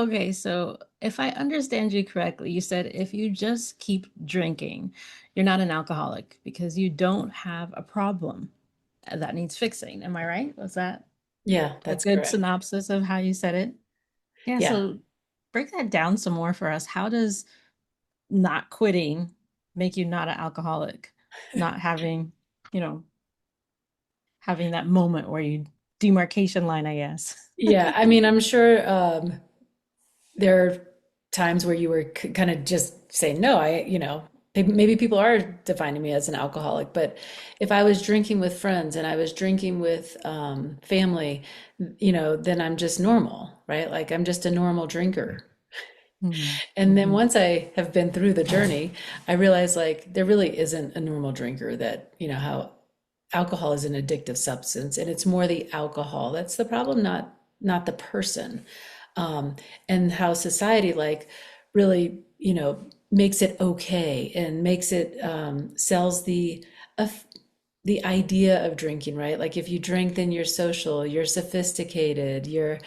Okay, so if I understand you correctly, you said if you just keep drinking, you're not an alcoholic because you don't have a problem that needs fixing. Am I right? Was that Yeah, a that's good correct. synopsis of how you said it? Yeah, Yeah. so break that down some more for us. How does not quitting make you not an alcoholic? Not having, you know, having that moment where you demarcation line, I guess. Yeah, I mean, I'm sure there are times where you were kind of just saying, no, maybe people are defining me as an alcoholic, but if I was drinking with friends and I was drinking with family, then I'm just normal, right? Like I'm just a normal drinker. Mhm, And then mhm, once I have been through the journey, I realized like there really isn't a normal drinker that, how alcohol is an addictive substance and it's more the alcohol that's the problem, not the person. Um, and how society like really, makes it okay and makes it sells uh, the idea of drinking, right? Like if you drink, then you're social, you're sophisticated, you're,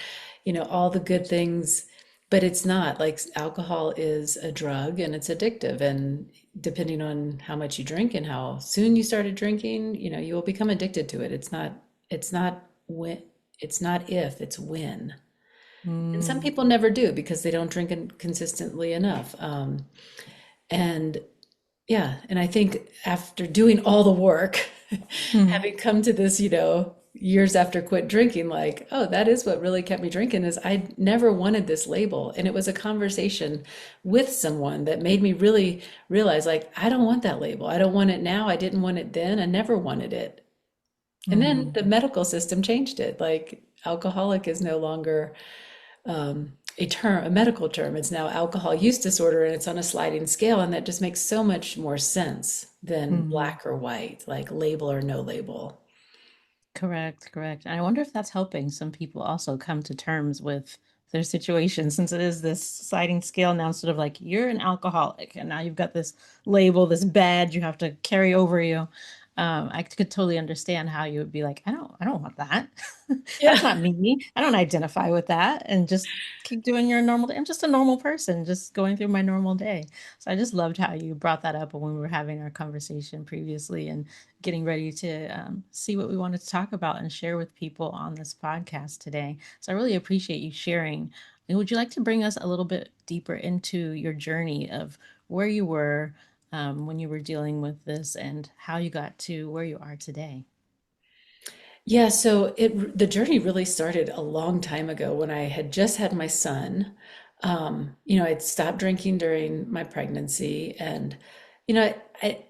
all the good things, but it's not. Like alcohol is a drug and it's addictive. And depending on how much you drink and how soon you started drinking, you will become addicted to it. It's not when, it's not if, it's when. And some mm, people never do because they don't drink consistently enough. And yeah, and I think after doing all the work, mhm. having come to this, years after quit drinking, like, oh, that is what really kept me drinking is I never wanted this label. And it was a conversation with someone that made me really realize, like, I don't want that label. I don't want it now. I didn't want it then. I never wanted it. And then Mhm. the medical system changed it. Like, alcoholic is no longer a term, a medical term. It's now alcohol use disorder and it's on a sliding scale. And that just makes so much more sense than Mhm. black or white, like label or no label. Correct, correct. And I wonder if that's helping some people also come to terms with their situation since it is this sliding scale now, sort of like you're an alcoholic and now you've got this label, this badge you have to carry over you. I could totally understand how you would be like, I don't want that. Yeah. That's not me. I don't identify with that and just keep doing your normal day. I'm just a normal person, just going through my normal day. So I just loved how you brought that up when we were having our conversation previously and getting ready to see what we wanted to talk about and share with people on this podcast today. So I really appreciate you sharing. And would you like to bring us a little bit deeper into your journey of where you were when you were dealing with this and how you got to where you are today? Yeah, so the journey really started a long time ago when I had just had my son. I'd stopped drinking during my pregnancy, and you know, I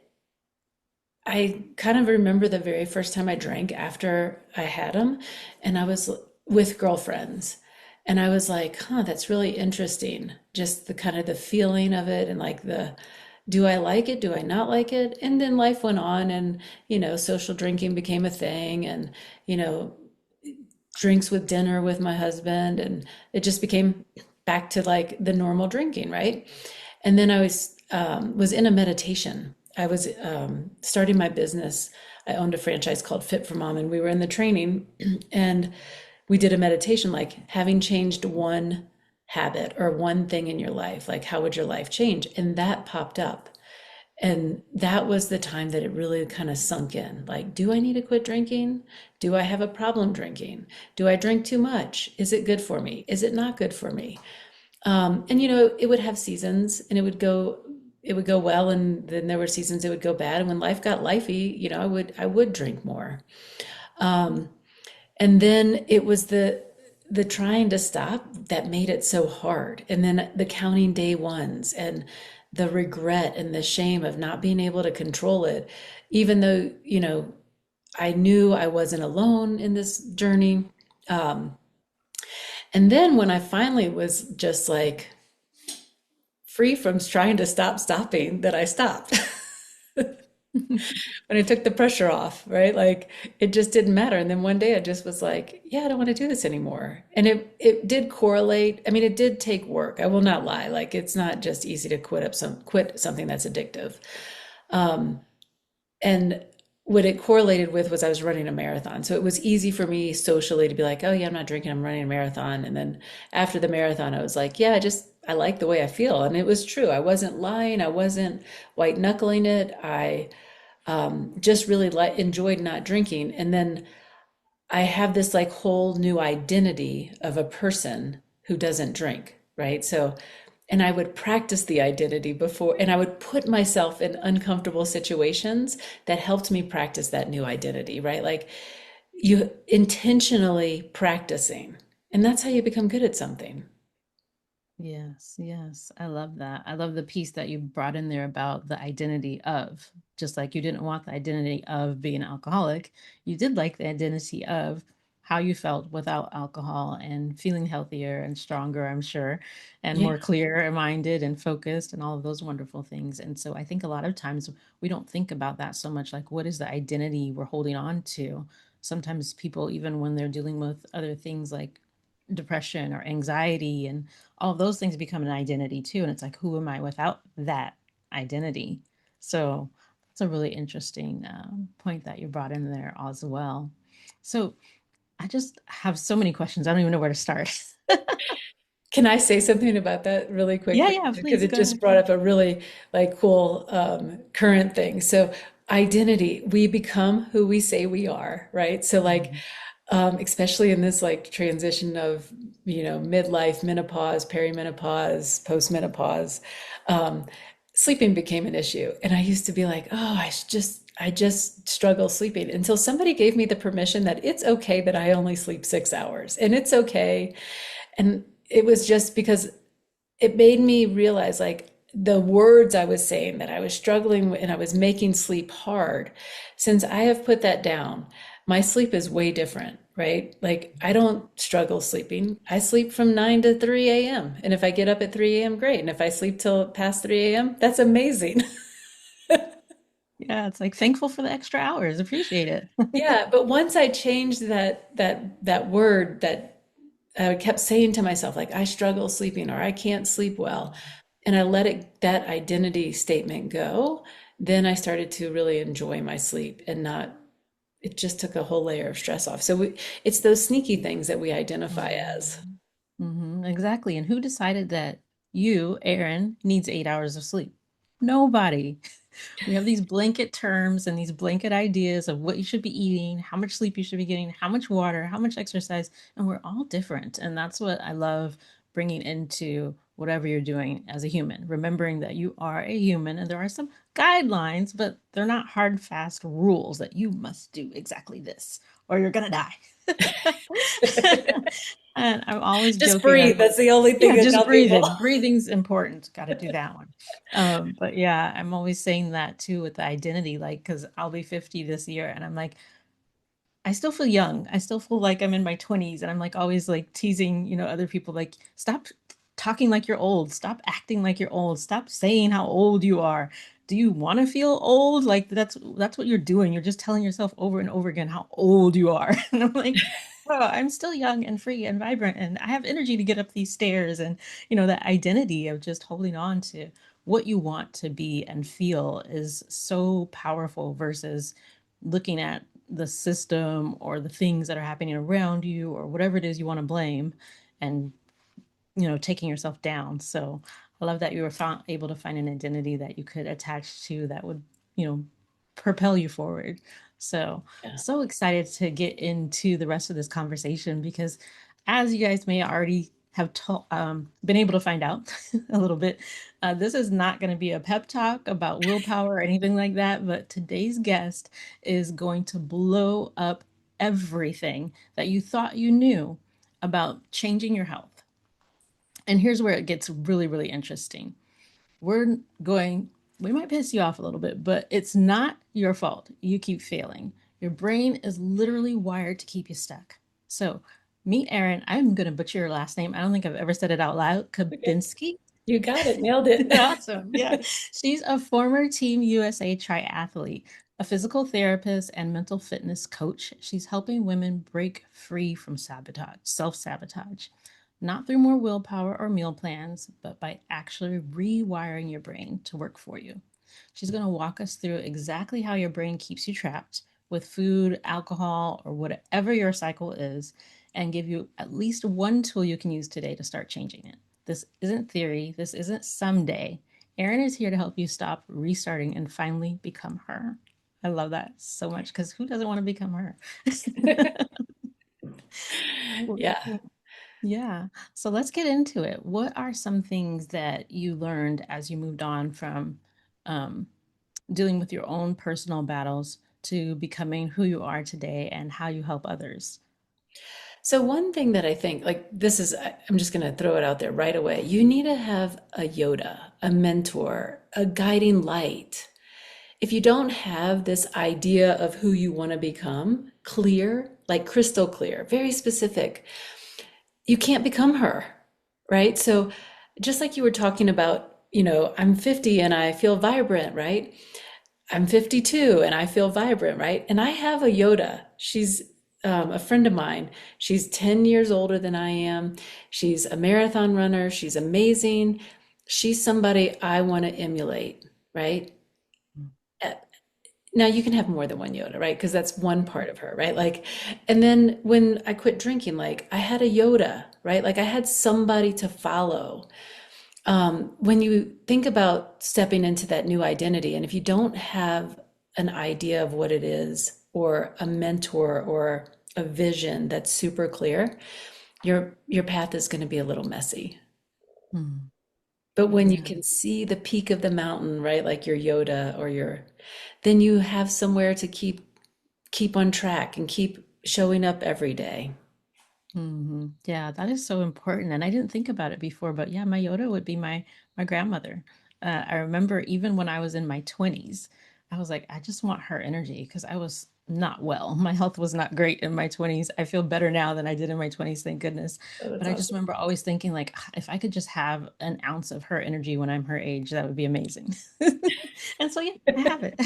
I kind of remember the very first time I drank after I had him, and I was with girlfriends, and I was like, "Huh, that's really interesting." Just the kind of the feeling of it, and like do I like it? Do I not like it? And then life went on, and social drinking became a thing, and you know, drinks with dinner with my husband, and it just became back to like the normal drinking, right? And then I was in a meditation. I was starting my business. I owned a franchise called Fit for Mom, and we were in the training, and we did a meditation, like having changed one habit or one thing in your life, like how would your life change? And that popped up. And that was the time that it really kind of sunk in. Like, do I need to quit drinking? Do I have a problem drinking? Do I drink too much? Is it good for me? Is it not good for me? And it would have seasons and it would go well, and then there were seasons it would go bad. And when life got lifey, I would drink more. And then it was the trying to stop that made it so hard. And then the counting day ones and the regret and the shame of not being able to control it, even though, I knew I wasn't alone in this journey. And then when I finally was just like free from trying to stop stopping, that I stopped. When I took the pressure off, right? Like it just didn't matter. And then one day I just was like, yeah, I don't want to do this anymore. And it did correlate. I mean, it did take work. I will not lie. Like it's not just easy to quit something that's addictive. And what it correlated with was I was running a marathon. So it was easy for me socially to be like, oh yeah, I'm not drinking, I'm running a marathon. And then after the marathon, I was like, yeah, I like the way I feel. And it was true. I wasn't lying. I wasn't white knuckling it. I just really enjoyed not drinking. And then I have this like whole new identity of a person who doesn't drink, right? So, and I would practice the identity before, and I would put myself in uncomfortable situations that helped me practice that new identity, right? Like you intentionally practicing, and that's how you become good at something. Yes, yes. I love that. I love the piece that you brought in there about the identity of, just like you didn't want the identity of being an alcoholic, you did like the identity of how you felt without alcohol and feeling healthier and stronger, I'm sure, and Yeah. more clear minded and focused and all of those wonderful things. And so I think a lot of times we don't think about that so much, like what is the identity we're holding on to? Sometimes people, even when they're dealing with other things like depression or anxiety and all of those things become an identity too. And it's like, who am I without that identity? So that's a really interesting point that you brought in there as well. So I just have so many questions. I don't even know where to start. Can I say something about that really Yeah, quickly? yeah, Because please it go just ahead. brought up a really like cool current thing. So identity, we become who we say we are, right? So like, Mhm. especially in this like transition of, midlife, menopause, perimenopause, postmenopause, um, sleeping became an issue. And I used to be like, oh, I just struggle sleeping until somebody gave me the permission that it's okay that I only sleep 6 hours and it's okay. And it was just because it made me realize like the words I was saying that I was struggling with and I was making sleep hard. Since I have put that down, my sleep is way different, right? Like I don't struggle sleeping. I sleep from 9 to 3 a.m. And if I get up at 3 a.m., great. And if I sleep till past 3 a.m., that's amazing. Yeah, it's like thankful for the extra hours. Appreciate it. Yeah, but once I changed that word that I kept saying to myself, like, I struggle sleeping or I can't sleep well, and I let that identity statement go, then I started to really enjoy my sleep and not, it just took a whole layer of stress off. So it's those sneaky things that we identify as. Mhm. Exactly. And who decided that you, Aaron, needs 8 hours of sleep? Nobody. We have these blanket terms and these blanket ideas of what you should be eating, how much sleep you should be getting, how much water, how much exercise, and we're all different. And that's what I love bringing into whatever you're doing as a human, remembering that you are a human and there are some guidelines, but they're not hard, fast rules that you must do exactly this or you're going to die. And I'm always Just joking. breathe. That's the only thing Yeah, I just tell people. breathing. Breathing's important. Got to do that one. But yeah, I'm always saying that too with the identity, like, because I'll be 50 this year, and I'm like, I still feel young. I still feel like I'm in my 20s, and I'm like always like teasing, other people, like, stop talking like you're old. Stop acting like you're old. Stop saying how old you are. Do you want to feel old? Like that's what you're doing. You're just telling yourself over and over again how old you are. And I'm like, oh, I'm still young and free and vibrant, and I have energy to get up these stairs. And that identity of just holding on to what you want to be and feel is so powerful versus looking at the system or the things that are happening around you or whatever it is you want to blame and taking yourself down. So I love that you were able to find an identity that you could attach to that would you know propel you forward. So Yeah. so excited to get into the rest of this conversation because as you guys may already have been able to find out a little bit, this is not going to be a pep talk about willpower or anything like that, but today's guest is going to blow up everything that you thought you knew about changing your health. And here's where it gets really, really interesting. We're going, we might piss you off a little bit, but it's not your fault. You keep failing. Your brain is literally wired to keep you stuck. So, meet Erin. I'm going to butcher your last name. I don't think I've ever said it out loud. Okay. Kubinski. You got it. Nailed it. Awesome. Yeah. She's a former Team USA triathlete, a physical therapist, and mental fitness coach. She's helping women break free from sabotage, self sabotage, not through more willpower or meal plans, but by actually rewiring your brain to work for you. She's going to walk us through exactly how your brain keeps you trapped with food, alcohol, or whatever your cycle is, and give you at least one tool you can use today to start changing it. This isn't theory, this isn't someday. Eryn is here to help you stop restarting and finally become her. I love that so much because who doesn't want to become her? Yeah. Yeah. So let's get into it. What are some things that you learned as you moved on from um, dealing with your own personal battles to becoming who you are today and how you help others? So one thing that I think, like this is, I'm just going to throw it out there right away. You need to have a Yoda, a mentor, a guiding light. If you don't have this idea of who you want to become clear, like crystal clear, very specific, you can't become her, right? So just like you were talking about, I'm 50 and I feel vibrant, right? I'm 52 and I feel vibrant, right? And I have a Yoda. She's a friend of mine. She's 10 years older than I am. She's a marathon runner. She's amazing. She's somebody I want to emulate, right? Uh, Now you can have more than one Yoda, right? Because that's one part of her, right? Like, and then when I quit drinking, like I had a Yoda, right? Like I had somebody to follow. When you think about stepping into that new identity, and if you don't have an idea of what it is, or a mentor, or a vision that's super clear, your path is going to be a little messy. Hmm. But when you Yeah. can see the peak of the mountain, right, like your Yoda or then you have somewhere to keep on track and keep showing up every day. Yeah, that is so important. And I didn't think about it before, but yeah, my Yoda would be my grandmother. I remember even when I was in my 20s, I was like, I just want her energy because I was not well. My health was not great in my 20s. I feel better now than I did in my 20s, thank goodness. Oh, But that's I just awesome. remember always thinking like, "Ah, if I could just have an ounce of her energy when I'm her age, that would be amazing." And so yeah, I have it.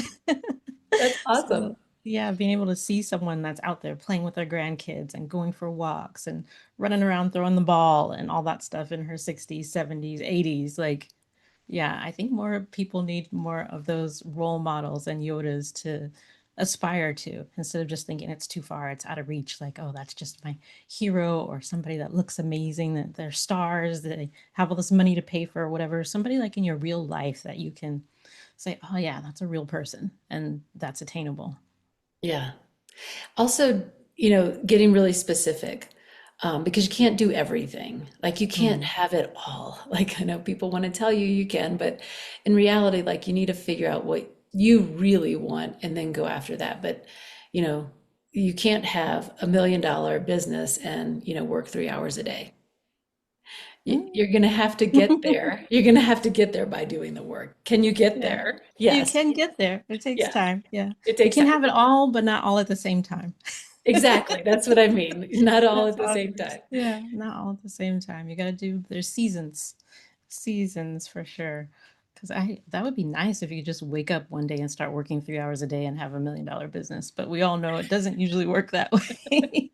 That's So awesome. yeah, being able to see someone that's out there playing with their grandkids and going for walks and running around throwing the ball and all that stuff in her 60s, 70s, 80s. Like, yeah, I think more people need more of those role models and Yodas to aspire to instead of just thinking it's too far, it's out of reach. Like, oh, that's just my hero or somebody that looks amazing, that they're stars, that they have all this money to pay for or whatever. Somebody like in your real life that you can say, oh, yeah, that's a real person and that's attainable. Yeah. Also, getting really specific, because you can't do everything. Like you can't Mm. have it all. Like I know people want to tell you you can, but in reality, like you need to figure out what you really want and then go after that. But, you know, you can't have $1 million business and, work 3 hours a day. Mm. You're going to have to get there. You're going to have to get there by doing the work. Can you get Yeah. there? You Yes. can get there. It takes Yeah. time. Yeah. It You takes can time. have it all, but not all at the same time. Exactly. That's what I mean. Not all That's at the all it same is. time. Yeah, not all at the same time. You got to do there's seasons for sure. Because I that would be nice if you could just wake up one day and start working 3 hours a day and have $1 million business. But we all know it doesn't usually work that way.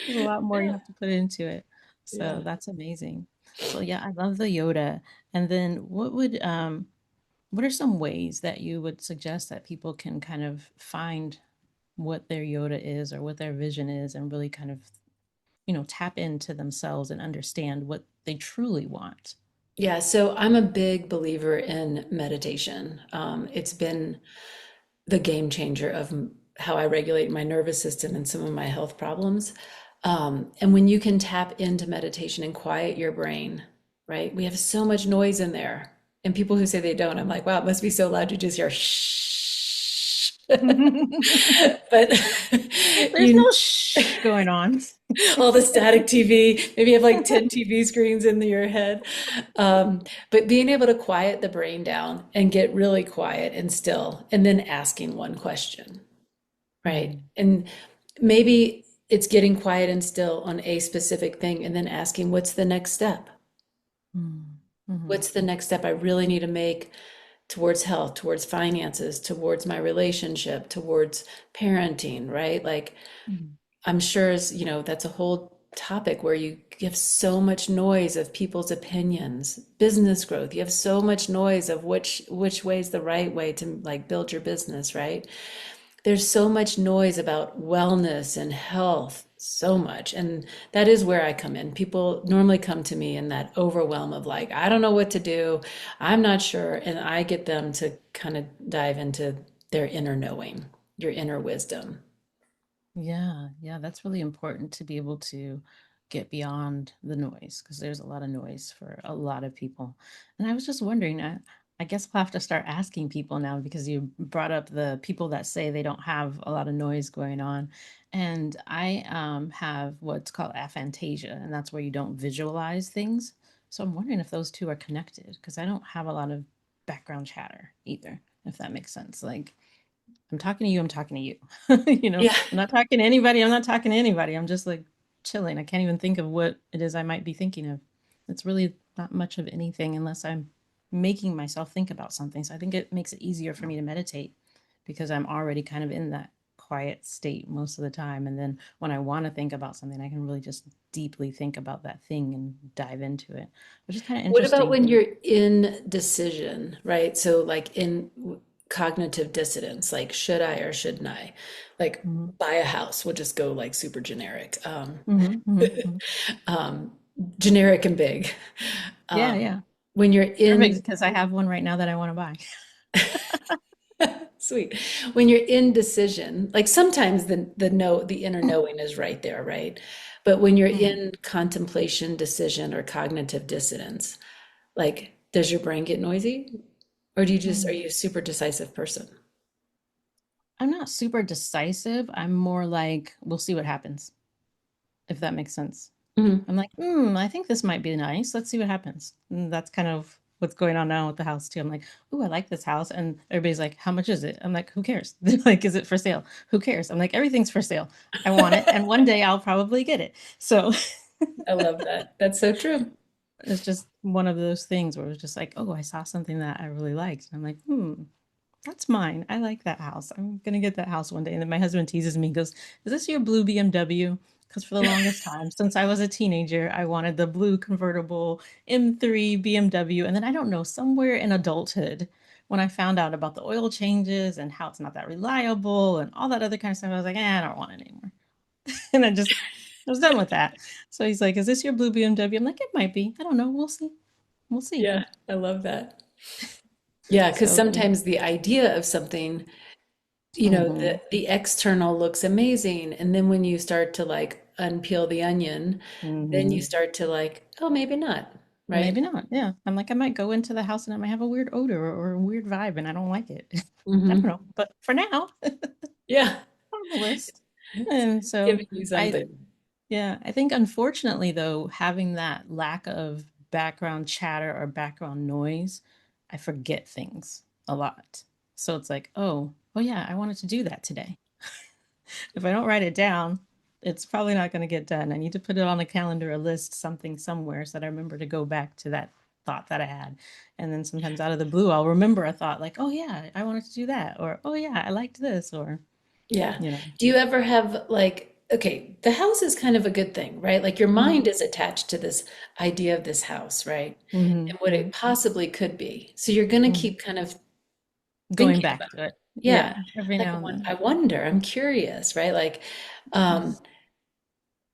There's a lot more you Yeah. have to put into it. So Yeah. that's amazing. So yeah, I love the Yoda. And then what are some ways that you would suggest that people can kind of find what their Yoda is or what their vision is and really kind of, tap into themselves and understand what they truly want? Yeah, so I'm a big believer in meditation. It's been the game changer of how I regulate my nervous system and some of my health problems. And when you can tap into meditation and quiet your brain, right? We have so much noise in there. And people who say they don't, I'm like, wow, it must be so loud to just hear shh. But There's you no shh going on. all the static TV. Maybe you have like 10 TV screens in your head. But being able to quiet the brain down and get really quiet and still, and then asking one question, right? Mm, And maybe it's getting quiet and still on a specific thing and then asking, what's the next step? mm, mhm, What's the next step I really need to make towards health, towards finances, towards my relationship, towards parenting, right? Like, mhm, I'm sure that's a whole topic where you have so much noise of people's opinions, business growth. You have so much noise of which way is the right way to like build your business, right? There's so much noise about wellness and health, so much. And that is where I come in. People normally come to me in that overwhelm of like, I don't know what to do. I'm not sure. And I get them to kind of dive into their inner knowing, your inner wisdom. Yeah, yeah, that's really important to be able to get beyond the noise because there's a lot of noise for a lot of people. And I was just wondering, I guess we'll have to start asking people now because you brought up the people that say they don't have a lot of noise going on. And I have what's called aphantasia, and that's where you don't visualize things. So I'm wondering if those two are connected because I don't have a lot of background chatter either, if that makes sense. Like, I'm talking to you, I'm talking to you. Yeah. I'm not talking to anybody, I'm not talking to anybody. I'm just like chilling. I can't even think of what it is I might be thinking of. It's really not much of anything unless I'm making myself think about something. So I think it makes it easier for me to meditate because I'm already kind of in that quiet state most of the time. And then when I want to think about something, I can really just deeply think about that thing and dive into it, which is kind of What about interesting. when you're in decision, right? So, like in cognitive dissonance, like should I or shouldn't I? Like Hmm. buy a house, we'll just go like super generic. Hmm. Hmm. Hmm. Um, Generic and big. Yeah, Um, yeah. when you're Perfect, in, because I have one right now that I want to buy. sweet, when you're in decision, like sometimes the inner knowing is right there, right? But when you're Mhm. in contemplation, decision, or cognitive dissonance, like does your brain get noisy? Or are Mm. you a super decisive person? I'm not super decisive. I'm more like, we'll see what happens, if that makes sense. Mhm. I'm like, I think this might be nice. Let's see what happens. And that's kind of what's going on now with the house too. I'm like, I like this house. And everybody's like, how much is it? I'm like, who cares? They're like, is it for sale? Who cares? I'm like, everything's for sale. I want it. And one day I'll probably get it. So I love that. That's so true. it's just one of those things where it's just like, oh, I saw something that I really liked. And I'm like, that's mine. I like that house. I'm gonna get that house one day. And then my husband teases me, goes, "Is this your blue BMW?" Because for the longest time, since I was a teenager, I wanted the blue convertible M3 BMW. And then I don't know, somewhere in adulthood, when I found out about the oil changes and how it's not that reliable and all that other kind of stuff, I was like, I don't want it anymore. And I was done with that. So he's like, "Is this your blue BMW?" I'm like, "It might be. I don't know. We'll see. We'll see." Yeah, I love that. Yeah, because So, sometimes the idea of something, mhm, the external looks amazing, and then when you start to like unpeel the onion, then you mhm. start to like, oh, maybe not, right? Maybe not. Yeah. I'm like, I might go into the house and it might have a weird odor or a weird vibe and I don't like it. I don't Hmm. know. But for now, Yeah, on the list. And so giving you I, something. yeah, I think unfortunately though, having that lack of background chatter or background noise, I forget things a lot. So it's like, oh yeah, I wanted to do that today. If I don't write it down, it's probably not going to get done. I need to put it on a calendar, a list, something somewhere so that I remember to go back to that thought that I had. And then sometimes out of the blue, I'll remember a thought like, oh yeah, I wanted to do that. Or, oh yeah, I liked this. Or, Yeah. you know. Do you ever have like, okay, the house is kind of a good thing, right? Like your Mhm. mind is attached to this idea of this house, right? Mhm. And what it Mhm. possibly could be. So you're going to Mhm. keep kind of Going thinking back about to it. it. Yeah. Yeah. Every Like now and then. I wonder, I'm curious, right? Like, um, Yes.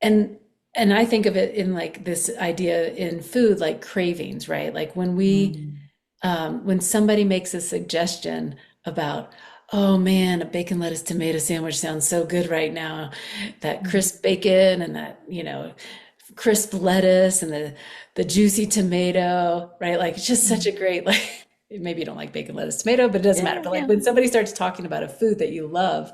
and and I think of it in like this idea in food, like cravings, right? Like Mm. when somebody makes a suggestion about, oh man, a bacon, lettuce, tomato sandwich sounds so good right now. That Mhm. crisp bacon and that, crisp lettuce and the juicy tomato, right? Like it's just such a Mhm. great like maybe you don't like bacon, lettuce, tomato, but it doesn't Yeah, matter. yeah, But like yeah. when somebody starts talking about a food that you love,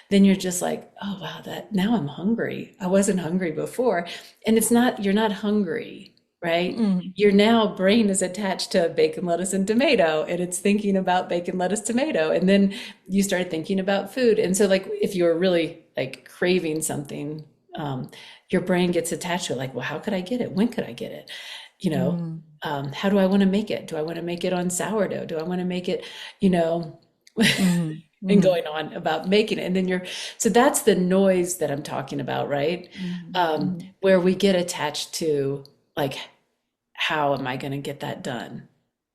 then you're just like, oh wow, that now I'm hungry. I wasn't hungry before. And it's not, you're not hungry, right? Mhm. Your now brain is attached to bacon, lettuce, and tomato, and it's thinking about bacon, lettuce, tomato. And then you start thinking about food. And so, like, if you're really like craving something, your brain gets attached to it, like, well, how could I get it? When could I get it? You know, Mhm. how do I want to make it? Do I want to make it on sourdough? Do I want to make it, you know, Mhm. and Mhm. going on about making it. And then so that's the noise that I'm talking about, right? Mhm. Mhm. Where we get attached to like, how am I going to get that done?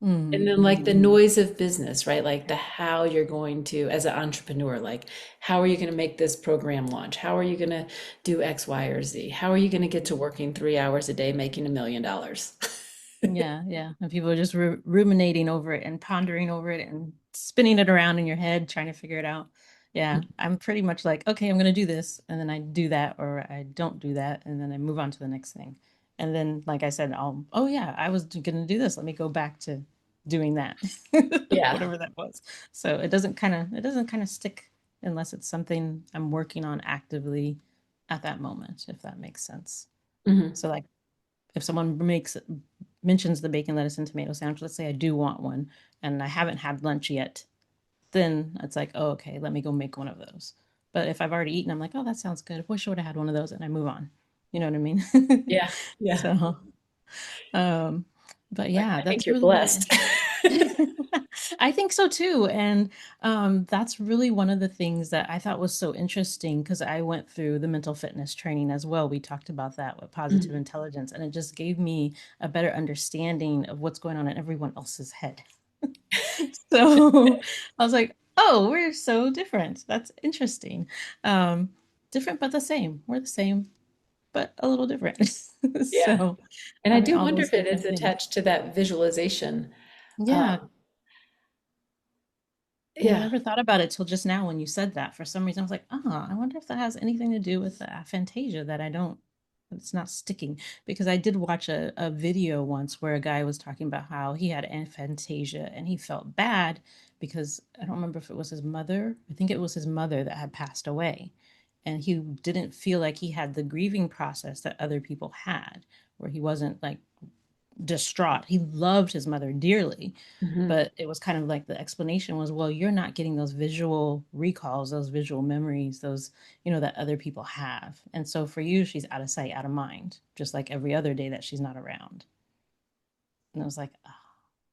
And Mhm. then like the Mhm. noise of business, right? Like the how you're going to, as an entrepreneur, like how are you going to make this program launch? How are you going to do X, Y, or Z? How are you going to get to working 3 hours a day making $1 million? Yeah, yeah. And people are just ruminating over it and pondering over it and spinning it around in your head, trying to figure it out. Yeah, I'm pretty much like, okay, I'm gonna do this, and then I do that, or I don't do that, and then I move on to the next thing. And then, like I said, oh yeah, I was gonna do this. Let me go back to doing that, Yeah. whatever that was. So it doesn't kind of stick unless it's something I'm working on actively at that moment, if that makes sense. Hmm. So like if someone mentions the bacon, lettuce, and tomato sandwich, let's say I do want one and I haven't had lunch yet, then it's like, oh, okay, let me go make one of those. But if I've already eaten, I'm like, oh, that sounds good. Wish I would have had one of those, and I move on. You know what I mean? Yeah. Yeah. So, um, but yeah, I think that's you're really, really blessed. interesting. I think so too. And that's really one of the things that I thought was so interesting because I went through the mental fitness training as well. We talked about that with positive Mhm. intelligence, and it just gave me a better understanding of what's going on in everyone else's head. So I was like, oh, we're so different. That's interesting. Um, Different but the same. We're the same, but a little different. Yeah. So And I having do all wonder those if it is different things. attached to that visualization. Yeah, Um, yeah, I yeah. never thought about it till just now when you said that. For some reason, I was like, oh, I wonder if that has anything to do with the aphantasia that I don't, it's not sticking. Because I did watch a video once where a guy was talking about how he had aphantasia and he felt bad because I don't remember if it was his mother. I think it was his mother that had passed away. And he didn't feel like he had the grieving process that other people had, where he wasn't like distraught. He loved his mother dearly, Hmm. but it was kind of like the explanation was, well, you're not getting those visual recalls, those visual memories, those, that other people have. And so for you, she's out of sight, out of mind, just like every other day that she's not around. And I was like, oh,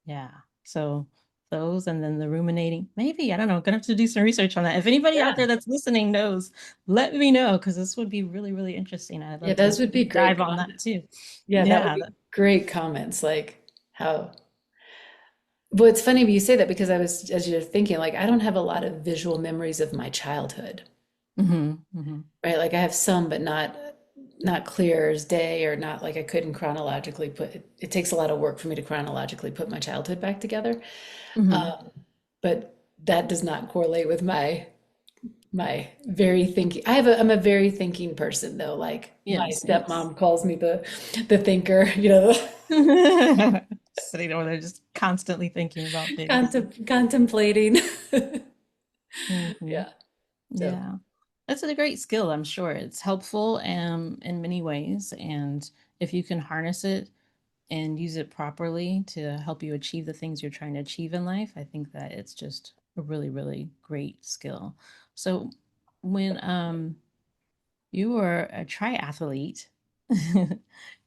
yeah. So those and then the ruminating, maybe, I don't know, gonna have to do some research on that. If anybody out Yeah. there that's listening knows, let me know because this would be really, really interesting. I'd Yeah, love those to would be deep great dive on that comments. too. Yeah, that would Yeah. be great comments. Like how, well, it's funny when you say that because I was, as you're thinking, like, I don't have a lot of visual memories of my childhood, Hmm. Hmm. right? Like I have some, but not clear as day, or not like I couldn't chronologically put it takes a lot of work for me to chronologically put my childhood back together. Hmm. Um, but that does not correlate with my very thinking. I'm a very thinking person though. Like my Yes, yes. stepmom calls me the thinker, you know, Sitting over there just constantly thinking about things. contemplating. Hmm. Yeah. So Yeah. That's a great skill, I'm sure. It's helpful in many ways. And if you can harness it and use it properly to help you achieve the things you're trying to achieve in life, I think that it's just a really, really great skill. So when you are a triathlete.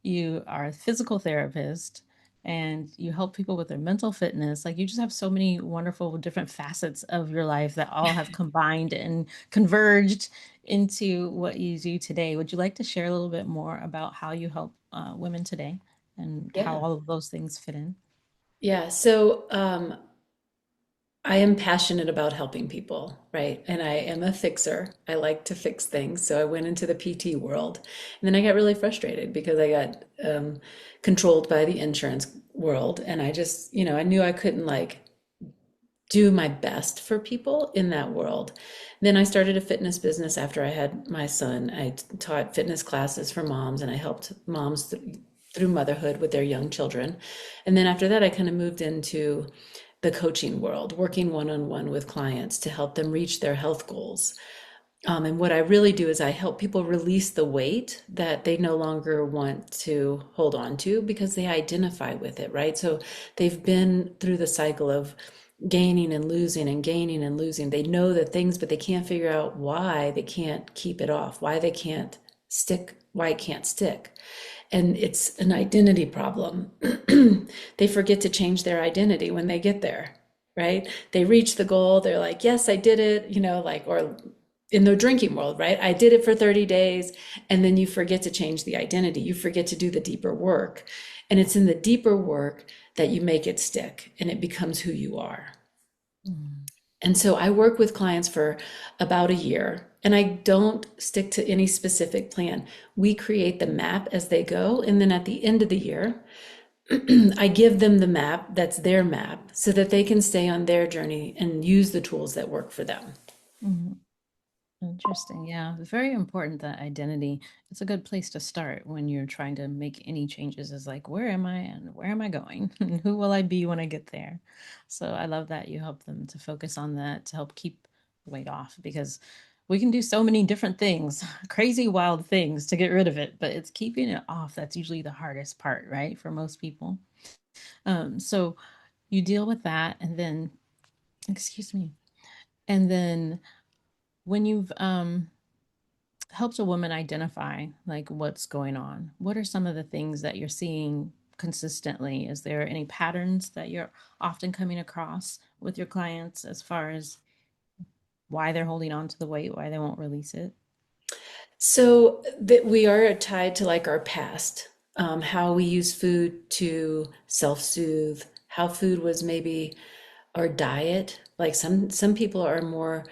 You are a physical therapist and you help people with their mental fitness. Like you just have so many wonderful different facets of your life that all have combined and converged into what you do today. Would you like to share a little bit more about how you help women today and how yeah. all of those things fit in? Yeah. So I am passionate about helping people, right? And I am a fixer. I like to fix things. So I went into the PT world. And then I got really frustrated because I got controlled by the insurance world. And I just, I knew I couldn't like do my best for people in that world. Then I started a fitness business after I had my son. I taught fitness classes for moms and I helped moms through motherhood with their young children. And then after that, I kind of moved into the coaching world, working one on one with clients to help them reach their health goals. And what I really do is I help people release the weight that they no longer want to hold on to because they identify with it, right? So they've been through the cycle of gaining and losing and gaining and losing. They know the things, but they can't figure out why they can't keep it off, why they can't stick, why it can't stick. And it's an identity problem. They forget to change their identity when they get there, right? They reach the goal, they're like, yes, I did it, like, or in the drinking world, right? I did it for 30 days. And then you forget to change the identity. You forget to do the deeper work. And it's in the deeper work that you make it stick and it becomes who you are. Mm. And so I work with clients for about a year and I don't stick to any specific plan. We create the map as they go. And then at the end of the year, I give them the map that's their map so that they can stay on their journey and use the tools that work for them. Mhm. Interesting. Yeah. It's very important that identity. It's a good place to start when you're trying to make any changes is like, where am I and where am I going? And who will I be when I get there? So I love that you help them to focus on that to help keep weight off because we can do so many different things, crazy, wild things to get rid of it, but it's keeping it off that's usually the hardest part, right? For most people. So you deal with that and then, excuse me, and then when you've helps a woman identify like what's going on. What are some of the things that you're seeing consistently? Is there any patterns that you're often coming across with your clients as far as why they're holding on to the weight, why they won't release it? So that we are tied to like our past, how we use food to self-soothe, how food was maybe our diet. Like some people are more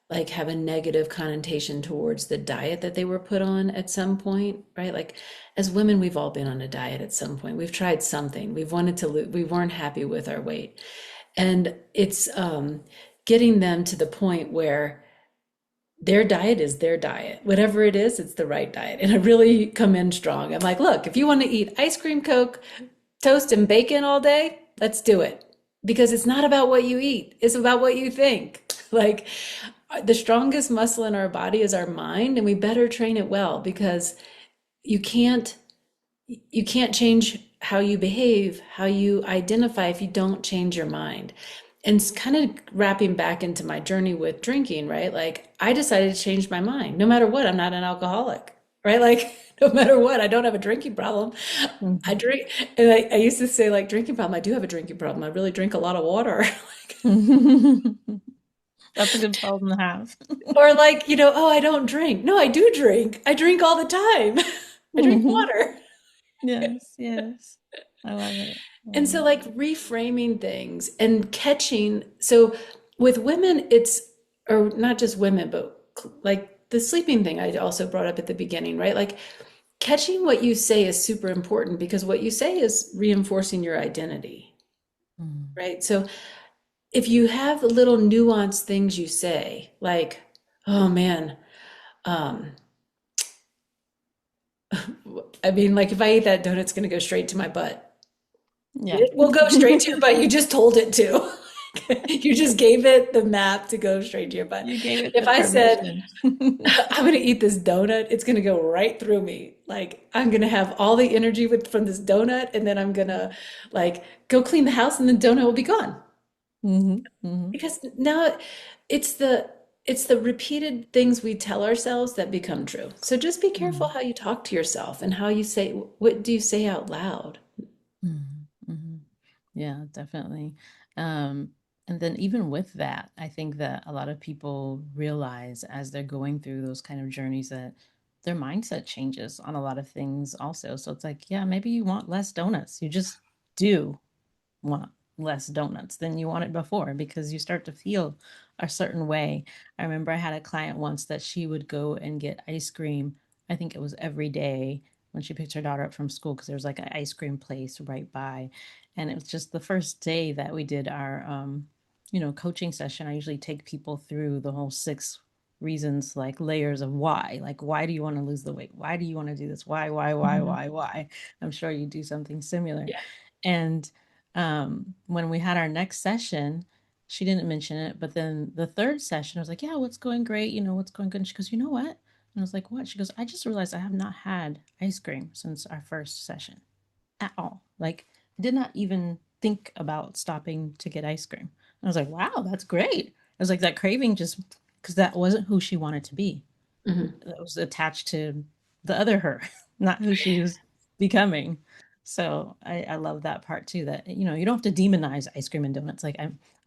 like have a negative connotation towards the diet that they were put on at some point, right? Like as women, we've all been on a diet at some point. We've tried something. We've wanted to lose, we weren't happy with our weight. And it's getting them to the point where their diet is their diet. Whatever it is, it's the right diet. And I really come in strong. I'm like, look, if you want to eat ice cream, Coke, toast, and bacon all day, let's do it. Because it's not about what you eat, it's about what you think. Like the strongest muscle in our body is our mind, and we better train it well because you can't you can't change how you behave, how you identify if you don't change your mind. And it's kind of wrapping back into my journey with drinking, right? Like I decided to change my mind. No matter what, I'm not an alcoholic, right? Like no matter what, I don't have a drinking problem. I Mhm. drink, and I used to say like drinking problem. I do have a drinking problem. I really drink a lot of water. That's a good problem to have. Or like, oh, I don't drink. No, I do drink. I drink all the time. I drink Mhm. water. Yes, yes. I love it. I And love so, it. like, reframing things and catching. So, with women, it's, or not just women, but like the sleeping thing I also brought up at the beginning, right? Like, catching what you say is super important because what you say is reinforcing your identity, Mm. right? So, if you have little nuanced things you say, like, oh man, um, I mean, like, if I eat that donut, it's going to go straight to my butt. Yeah. It will go straight to your butt. You just told it to. You just gave it the map to go straight to your butt. You gave it If the I said, permission. I'm going to eat this donut, it's going to go right through me. Like, I'm going to have all the energy from this donut, and then I'm going to, like, go clean the house, and the donut will be gone. Hmm. Hmm. Because now it's the, it's the repeated things we tell ourselves that become true. So just be careful how you talk to yourself and how you say, what do you say out loud? Mhm, mhm. Yeah, definitely. Um, and then even with that, I think that a lot of people realize as they're going through those kind of journeys that their mindset changes on a lot of things also. So it's like, yeah, maybe you want less donuts. You just do want less donuts than you wanted before because you start to feel a certain way. I remember I had a client once that she would go and get ice cream. I think it was every day when she picked her daughter up from school because there was like an ice cream place right by. And it was just the first day that we did our coaching session. I usually take people through the whole 6 reasons, like layers of why. Like, why do you want to lose the weight? Why do you want to do this? Mhm. Why? I'm sure you do something similar. Yeah. And when we had our next session, she didn't mention it, but then the third session, I was like, yeah, what's going great? What's going good? And she goes, you know what? And I was like, what? She goes, I just realized I have not had ice cream since our first session at all. Like, I did not even think about stopping to get ice cream. And I was like, wow, that's great. It was like that craving just because that wasn't who she wanted to be. Mhm. That was attached to the other her, not who she was becoming. So I love that part too, that you don't have to demonize ice cream and donuts. Like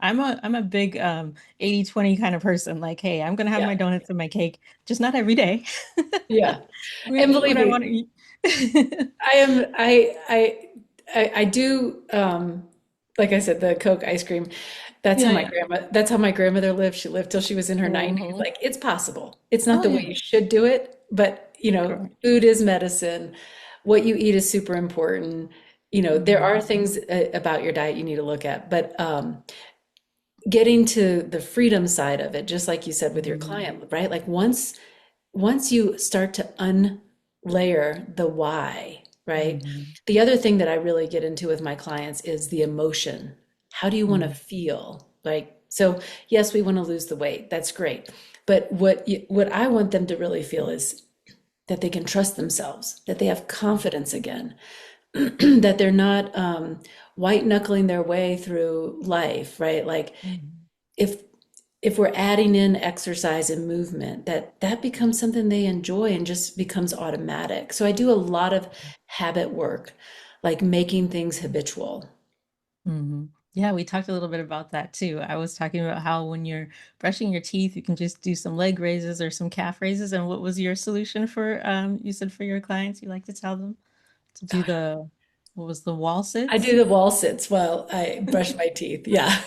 I'm a big 80/20 kind of person. Like, hey, I'm gonna have Yeah. my donuts and my cake, just not every day. Yeah. I'm gonna And eat believe what I want to me, eat. I am I do like I said, the Coke ice cream. Yeah, yeah. That's how my grandmother lived. She lived till she was in her 90s. Hmm. Like it's possible. It's not Oh the way yeah, you should do it, but correct. food is medicine. What you eat is super important. There are Hmm. things about your diet you need to look at, but getting to the freedom side of it, just like you said with your Hmm. client, right? Like once you start to unlayer the why, right? Hmm. The other thing that I really get into with my clients is the emotion. How do you want to Hmm. feel? Like, so yes, we want to lose the weight. That's great. But what I want them to really feel is that they can trust themselves, that they have confidence again, that they're not white knuckling their way through life, right? Like Hmm. if if we're adding in exercise and movement, that becomes something they enjoy and just becomes automatic. So I do a lot of habit work, like making things habitual. Hmm. Yeah, we talked a little bit about that too. I was talking about how when you're brushing your teeth, you can just do some leg raises or some calf raises. And what was your solution for, you said for your clients, you like to tell them to do what was the wall I do sits? the wall sits while I brush my teeth. Yeah.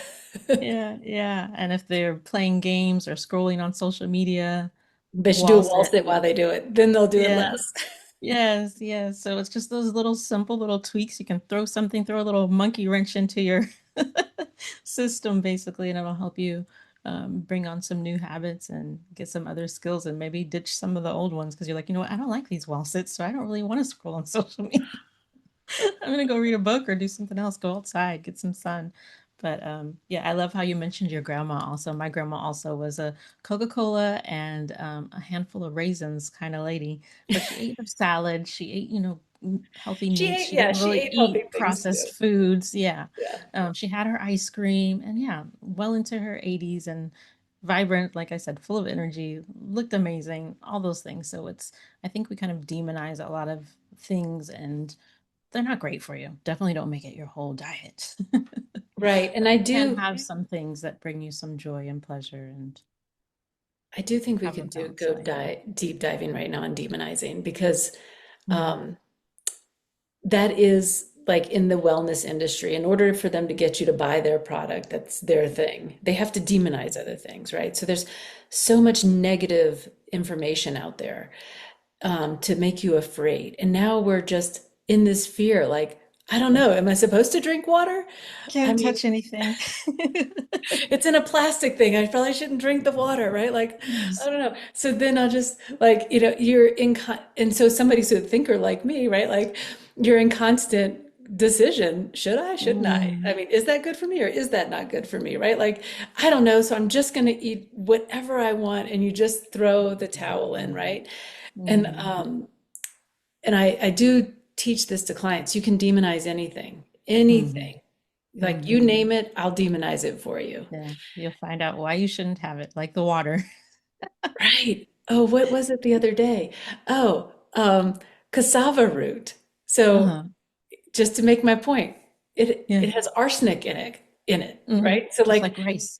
Yeah, yeah. And if they're playing games or scrolling on social media, They should do wall a wall sit. sit while they do it. Then they'll do it Yeah. less. Yes, yes. So it's just those little simple little tweaks. You can throw a little monkey wrench into your system basically, and it'll help you bring on some new habits and get some other skills and maybe ditch some of the old ones because you're like, what, I don't like these wall sits, so I don't really want to scroll on social media. I'm gonna go read a book or do something else, go outside, get some sun. But yeah, I love how you mentioned your grandma also. My grandma also was a Coca-Cola and a handful of raisins kind of lady, but she ate her salad. She ate, healthy meats. She Yeah, didn't she really ate healthy eat things too. processed foods. Yeah. Yeah. She had her ice cream and yeah, well into her 80s and vibrant, like I said, full of energy, looked amazing, all those things. So I think we kind of demonize a lot of things and they're not great for you. Definitely don't make it your whole diet. Right. And But you can have some things that bring you some joy and pleasure and I do think we have a could balanced go diet. deep diving right now on demonizing because Mm, um, that is like in the wellness industry. In order for them to get you to buy their product, that's their thing. They have to demonize other things, right? So there's so much negative information out there to make you afraid. And now we're just in this fear, like, I don't yeah. know, am I supposed to drink water? I Can't mean, touch anything. it's in a plastic thing. I probably shouldn't drink the water, right? Like, I Yes. don't know. So then I'll just like, and so somebody's a thinker like me, right? Like, you're in constant decision. Should I? Shouldn't I? I Mm, mean, is that good for me or is that not good for me, right? Like, I don't know. So I'm just going to eat whatever I want, and you just throw the towel in, right? And mm, I do teach this to clients. You can demonize anything, mm, anything. Like you mm. name it, I'll demonize it for you. Yeah, you'll find out why you shouldn't have it, like the water. Right. Oh, what was it the other day? Oh, cassava root. So Uh-huh. just to make my point, Yeah. it has arsenic in it, Hmm. right? So Just like like rice.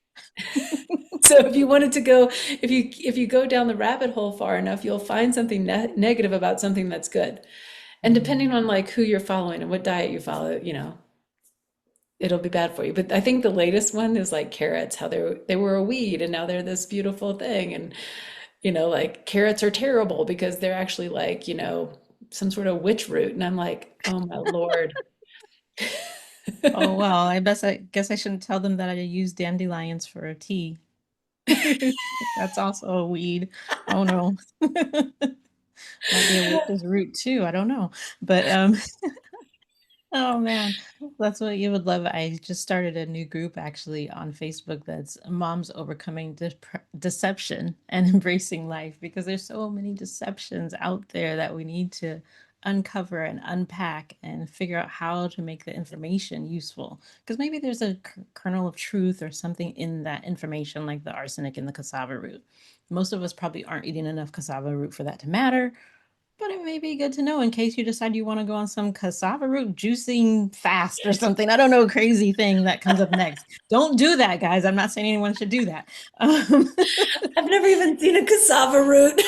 so if you wanted to go if you go down the rabbit hole far enough, you'll find something negative about something that's good. And depending Mm, on like who you're following and what diet you follow, it'll be bad for you. But I think the latest one is like carrots, how they were a weed and now they're this beautiful thing. And like carrots are terrible because they're actually like, some sort of witch root. And I'm like, oh my Lord. oh well, I guess I shouldn't tell them that I use dandelions for a tea. That's also a weed. Oh no. Might be a witch's root too. I don't know. But oh man, that's what you would love. I just started a new group actually on Facebook that's Moms Overcoming Deception and Embracing Life because there's so many deceptions out there that we need to uncover and unpack and figure out how to make the information useful. Because maybe there's a kernel of truth or something in that information, like the arsenic in the cassava root. Most of us probably aren't eating enough cassava root for that to matter, But it may be good to know in case you decide you want to go on some cassava root juicing fast or something. I don't know, crazy thing that comes up next. Don't do that, guys. I'm not saying anyone should do that. I've never even seen a cassava root.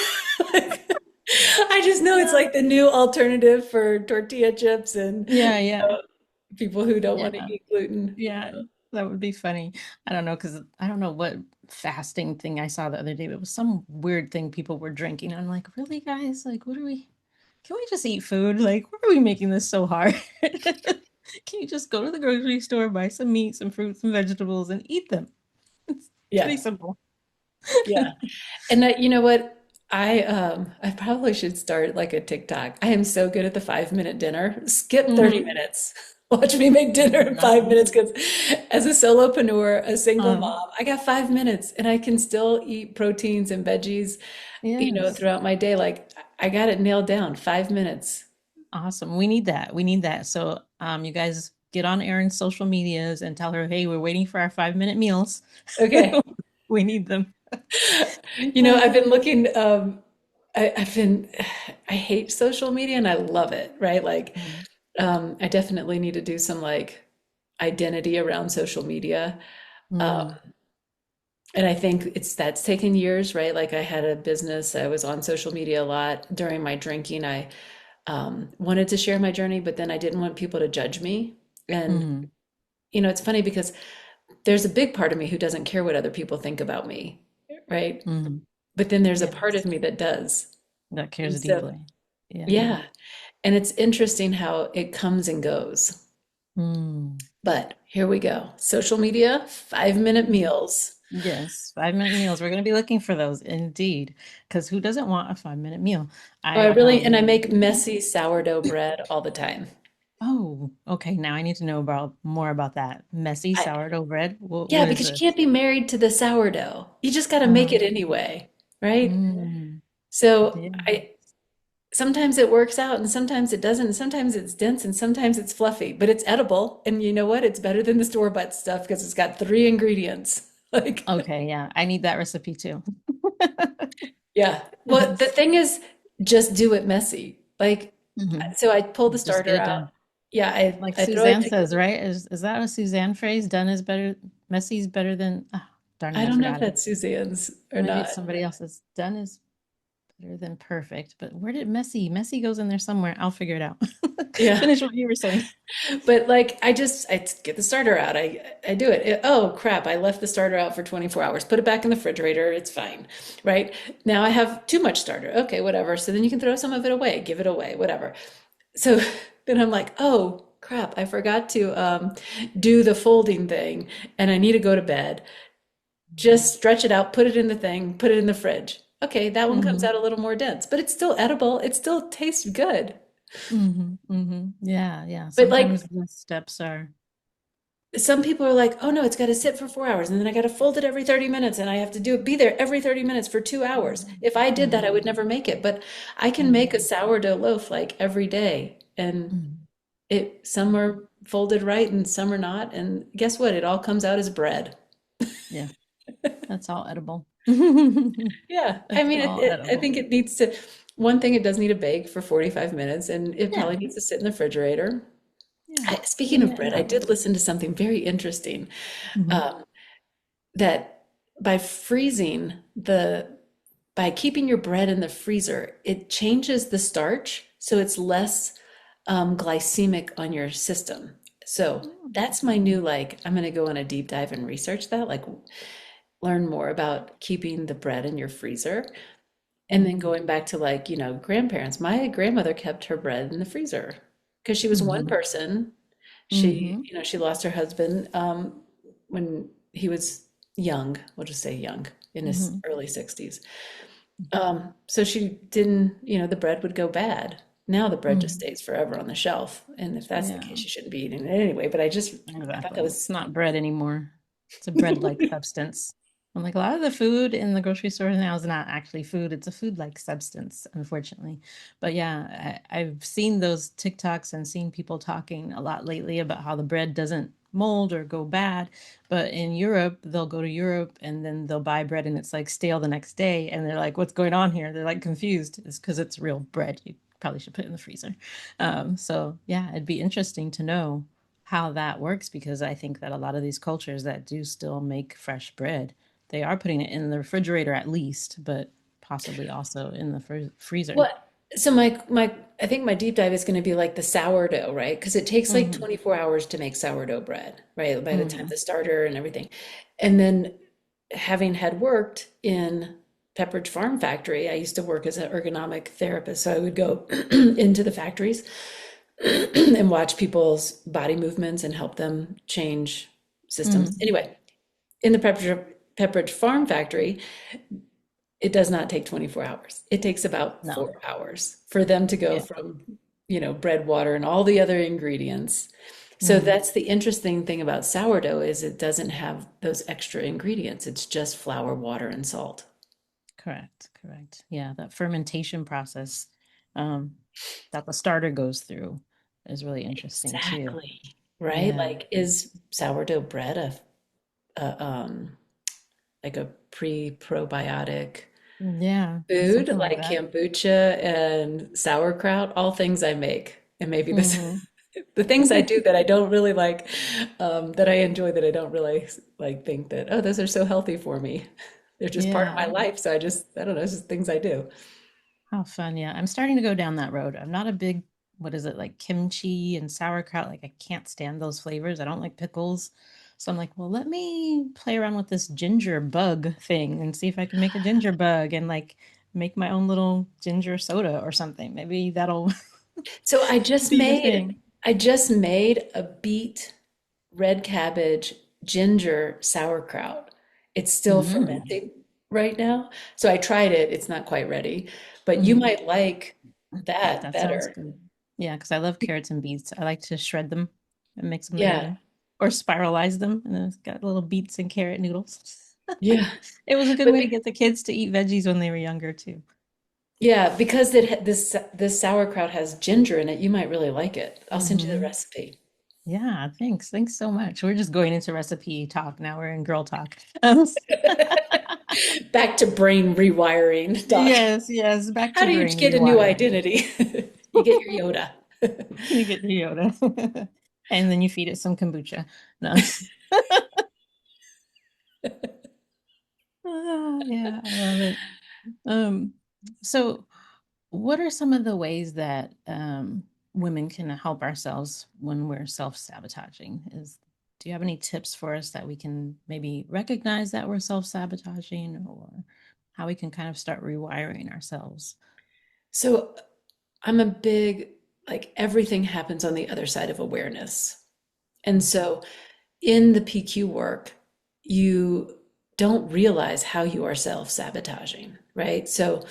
I just know it's Yeah, like the new alternative for tortilla chips and yeah, yeah, people who don't want to yeah, eat gluten. yeah. That would be funny. I don't know, because I don't know what fasting thing I saw the other day. It was some weird thing people were drinking. I'm like, really, guys? Like, what are we? Can we just eat food? Like, why are we making this so hard? Can you just go to the grocery store, buy some meat, some fruits, and vegetables, and eat them? It's pretty Yeah, simple. yeah. And that, you know what? I probably should start like a TikTok. I am so good at the 5 minute dinner. Skip 30 Mhm. minutes. Watch me make dinner in 5 minutes because as a solopreneur, a single Um, mom, I got 5 minutes and I can still eat proteins and veggies, yes. throughout my day. Like I got it nailed down. 5 minutes. Awesome. We need that. We need that. So, you guys get on Erin's social medias and tell her, hey, we're waiting for our 5 minute meals. Okay. We need them. I've Uh, been looking, I've been, I hate social media and I love it, right? Like, mm, I definitely need to do some like identity around social media. Um, mm, and I think that's taken years, right? Like I had a business, I was on social media a lot during my drinking. I wanted to share my journey, but then I didn't want people to judge me. And, mm, it's funny because there's a big part of me who doesn't care what other people think about me, right? mm. But then there's a part of Yes. me that does. That And cares so, deeply. Yeah. yeah. And it's interesting how it comes and goes. Mm. But here we go. Social media, 5 minute Mhm. meals. Yes, 5 minute meals. We're going to be looking for those indeed, because who doesn't want a 5 minute meal? Oh, I and I make messy sourdough bread all the time. oh, okay. Now I need to know about more about that messy I, sourdough bread. yeah, What is because you this? can't be married to the sourdough. You just got to make it Um, anyway, right? mm, So yeah. sometimes it works out and sometimes it doesn't. And sometimes it's dense and sometimes it's fluffy, but it's edible. And you know what? It's better than the store-bought stuff because it's got three ingredients. Like, Okay, yeah. I need that recipe too. yeah. Well, the Yes. thing is, just do it messy. Like, Hmm. so I pull the Just get starter it out. done. Yeah, Like I throw it. Suzanne says, right? Is that a Suzanne phrase? Done is better, messy is better than, oh, darn it, I I don't know if forgot it. that's Suzanne's or Maybe not. it's somebody else's. Done is better than perfect. But where did messy? Messy goes in there somewhere. I'll figure it out. Yeah. Finish what you were saying. But like I get the starter out. I do it. Oh crap, I left the starter out for 24 hours. Put it back in the refrigerator. It's fine. Right? Now I have too much starter. Okay, whatever. So then you can throw some of it away, give it away, whatever. So then I'm like, "Oh crap, I forgot to do the folding thing and I need to go to bed." Just stretch it out, put it in the thing, put it in the fridge. Okay, that one comes Hmm. out a little more dense, but it's still edible. It still tastes good. Hmm. Hmm. Yeah, yeah. But like Sometimes the steps are. some people are like, oh no, it's got to sit for 4 hours and then I got to fold it every 30 minutes and I have to be there every 30 minutes for 2 hours. If I did that, I would Mm-hmm. never make it. But I can make a Hmm. sourdough loaf like every day and some are folded right and some are not. And guess what? It all comes out as bread. Yeah, that's all edible. Yeah. I It's mean, all I edible. think it needs to, one thing, it does need to bake for 45 minutes and it Yeah, probably needs to sit in the refrigerator. yeah. Speaking of Yeah, bread, I yeah. did listen to something very interesting. Hmm. Um, that by freezing by keeping your bread in the freezer, it changes the starch so it's less glycemic on your system. So that's my new, like, I'm going to go on a deep dive and research that, like, learn more about keeping the bread in your freezer. And then Mm-hmm. going back to, like, grandparents, my grandmother kept her bread in the freezer because she was one Hmm. person. Hmm. She lost her husband when he was young, we'll just say young, in his Hmm. early 60s. So she didn't, the bread would go bad. Now the bread just Hmm. stays forever on the shelf. And if that's the Yeah, case, you shouldn't be eating it anyway. But I thought exactly. that It's was, not bread anymore. It's a bread-like substance. I'm like, a lot of the food in the grocery store now is not actually food. It's a food-like substance, unfortunately. But yeah, I've seen those TikToks and seen people talking a lot lately about how the bread doesn't mold or go bad. But in Europe, they'll go to Europe and then they'll buy bread and it's like stale the next day. And they're like, what's going on here? They're like confused. It's because it's real bread. You probably should put it in the freezer. So yeah, it'd be interesting to know how that works because I think that a lot of these cultures that do still make fresh bread, they are putting it in the refrigerator at least, but possibly also in the freezer. What? So I think my deep dive is going to be like the sourdough, right? Because it takes like Hmm. 24 hours to make sourdough bread, right? By the time Hmm. the starter and everything. And then having had worked in Pepperidge Farm factory, I used to work as an ergonomic therapist, so I would go into the factories and watch people's body movements and help them change systems. Hmm. Anyway, in the Pepperidge Farm factory, it does not take 24 hours. It takes about No. 4 hours for them to go Yeah. from, bread, water, and all the other ingredients. So Hmm. that's the interesting thing about sourdough is it doesn't have those extra ingredients. It's just flour, water, and salt. Correct. Correct. Yeah, that fermentation process um, that the starter goes through is really interesting too. Exactly. Right? Yeah. Like, is sourdough bread a like a pre-probiotic Yeah. food, Something like like that. kombucha and sauerkraut, all things I make. And maybe this Hmm. the things I do that I don't really like, that I enjoy that I don't really like think that, oh, those are so healthy for me. They're just part of my Yeah. life. So I don't know, it's just things I do. How fun. Yeah. I'm starting to go down that road. I'm not a big, what is it, like kimchi and sauerkraut. Like, I can't stand those flavors. I don't like pickles. So I'm like, well, let me play around with this ginger bug thing and see if I can make a ginger bug and like make my own little ginger soda or something. Maybe that'll So be the thing. I just made a beet, red cabbage, ginger sauerkraut. It's still Mm. fermenting right now. So I tried it. It's not quite ready, but you Mm. might like that That sounds better. good. Yeah, because I love carrots and beets. I like to shred them and mix them Yeah. together or spiralize them. And then it's got little beets and carrot noodles. Yeah. It was a good But way to get the kids to eat veggies when they were younger, too. yeah, because this sauerkraut has ginger in it, you might really like it. I'll send you the Hmm. recipe. Yeah, thanks. Thanks so much. We're just going into recipe talk. Now we're in girl talk. Back to brain rewiring, Doc. Yes, yes. Back How to do you brain get a new rewiring. identity? You get your Yoda. You get your Yoda. And then you feed it some kombucha. No. Ah, yeah, I love it. Um, so what are some of the ways that women can help ourselves when we're self-sabotaging? Do you have any tips for us that we can maybe recognize that we're self-sabotaging or how we can kind of start rewiring ourselves? So I'm a big, like, everything happens on the other side of awareness. And so in the PQ work, you don't realize how you are self-sabotaging, right? So